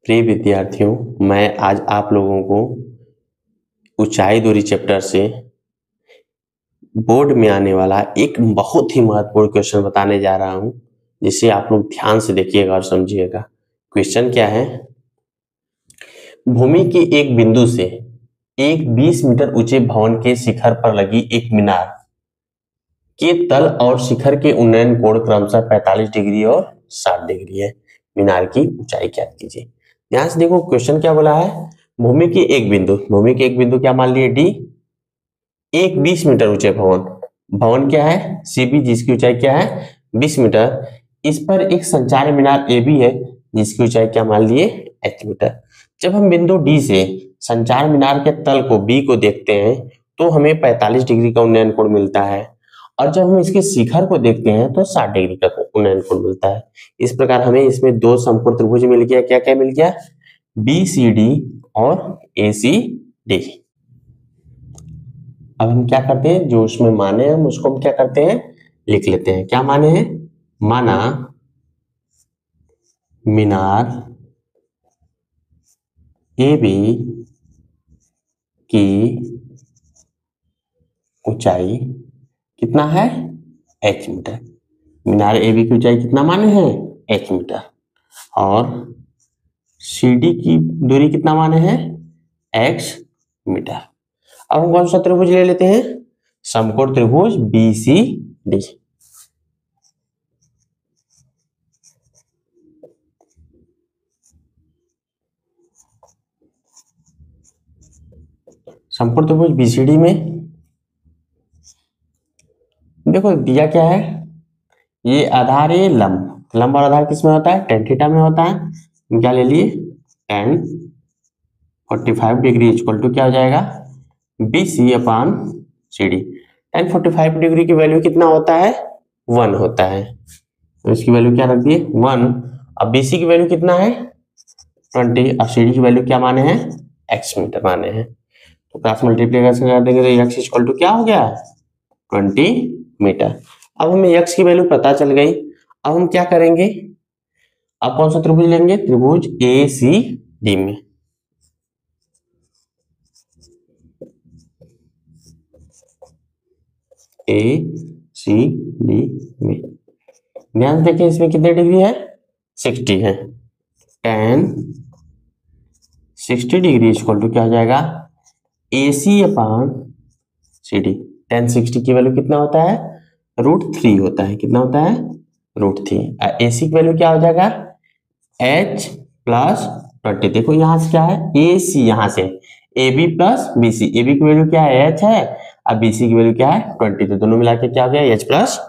प्रिय विद्यार्थियों, मैं आज आप लोगों को ऊंचाई दूरी चैप्टर से बोर्ड में आने वाला एक बहुत ही महत्वपूर्ण क्वेश्चन बताने जा रहा हूं, जिसे आप लोग ध्यान से देखिएगा और समझिएगा। क्वेश्चन क्या है? भूमि के एक बिंदु से एक 20 मीटर ऊंचे भवन के शिखर पर लगी एक मीनार के तल और शिखर के उन्नयन कोण क्रमशः 45 डिग्री और 60 डिग्री है। मीनार की ऊंचाई ज्ञात कीजिए। ध्यान से देखो, क्वेश्चन क्या बोला है? भूमि के एक बिंदु क्या मान लिए? डी। एक 20 मीटर ऊंचे भवन क्या है? सीबी, जिसकी ऊंचाई क्या है? 20 मीटर। इस पर एक संचार मीनार ए बी है, जिसकी ऊंचाई क्या मान लिए? H meter. जब हम बिंदु डी से संचार मीनार के तल को बी को देखते हैं तो हमें 45 डिग्री का उन्नयन कोण मिलता है, और जब हम इसके शिखर को देखते हैं तो 60 डिग्री का उन्नयन कोण मिलता है। इस प्रकार हमें इसमें दो समकोण त्रिभुज मिल गया। क्या क्या मिल गया? बी सी डी और ए सी डी। अब हम क्या करते हैं, जो उसमें माने हम उसको हम क्या करते हैं, लिख लेते हैं। क्या माने हैं? माना मीनार ए बी की ऊंचाई कितना है? H meter. मीनार ए बी की ऊंचाई कितना माने हैं? H meter. और सी डी की दूरी कितना माने हैं? X meter. अब हम कौन सा त्रिभुज ले लेते हैं? समकोण त्रिभुज बी सी डी। समकोण त्रिभुज बीसीडी में देखो दिया क्या है, ये आधार है लंब और आधार किस में होता है? tan थीटा में होता है। हम क्या ले लिए? tan 45 डिग्री इक्वल टू क्या हो जाएगा? BC अपान CD। tan 45 डिग्री की वैल्यू कितना होता है? 1 होता है, तो इसकी वैल्यू क्या रख दिए? 1। अब BC की वैल्यू कितना है? 20। अब CD की वैल्यू क्या माने हैं? x मीटर माने हैं। तो क्रॉस मल्टीप्लाई कर देंगे तो x इक्वल टू क्या हो गया? 20 मीटर। अब हमें x की वैल्यू पता चल गई। अब हम क्या करेंगे? अब कौन सा त्रिभुज लेंगे? त्रिभुज ए सी डी में। ए सी डी में ध्यान से देखिए, इसमें कितने डिग्री है? 60 है। tan 60 डिग्री इक्वल टू क्या हो जाएगा? AC अपान CD। tan 60 की वैल्यू कितना होता है? √3 होता है। कितना होता है? √3। AC की वैल्यू क्या हो जाएगा? H plus 20। देखो यहां से क्या है? AC, यहां से AB प्लस BC। AB की वैल्यू क्या है? H है, अब BC की वैल्यू क्या है? 20। तो दोनों मिला के क्या हो गया? H plus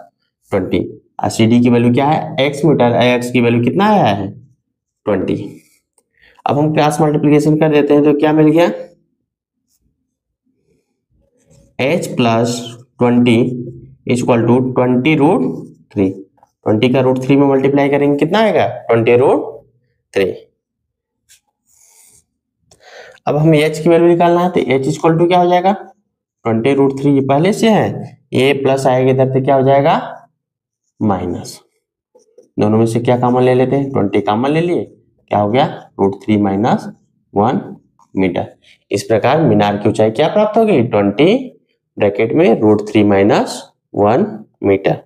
20। और CD की वैल्यू क्या है? X meter. X की वैल्यू कितना आया है? 20। अब हम क्रॉस मल्टीप्लिकेशन कर देते हैं तो क्या मिल गया? H plus 20 equal to 20√3। 20 का √3 में मल्टीप्लाई करेंगे कितना आएगा? 20√3। अब हमें H की वैल्यू निकालना है, तो H इक्वल टू क्या हो जाएगा? 20√3 पहले से है, ये प्लस आएगा इधर से क्या हो जाएगा? माइनस। दोनों में से क्या कॉमन ले लेते हैं? 20 कॉमन ले लिए, क्या हो गया? √3 माइनस 1 मीटर। इस प्रकार मीनार की ऊंचाई क्या प्राप्त होगी? 20 ब्रैकेट में √3 माइनस 1 मीटर।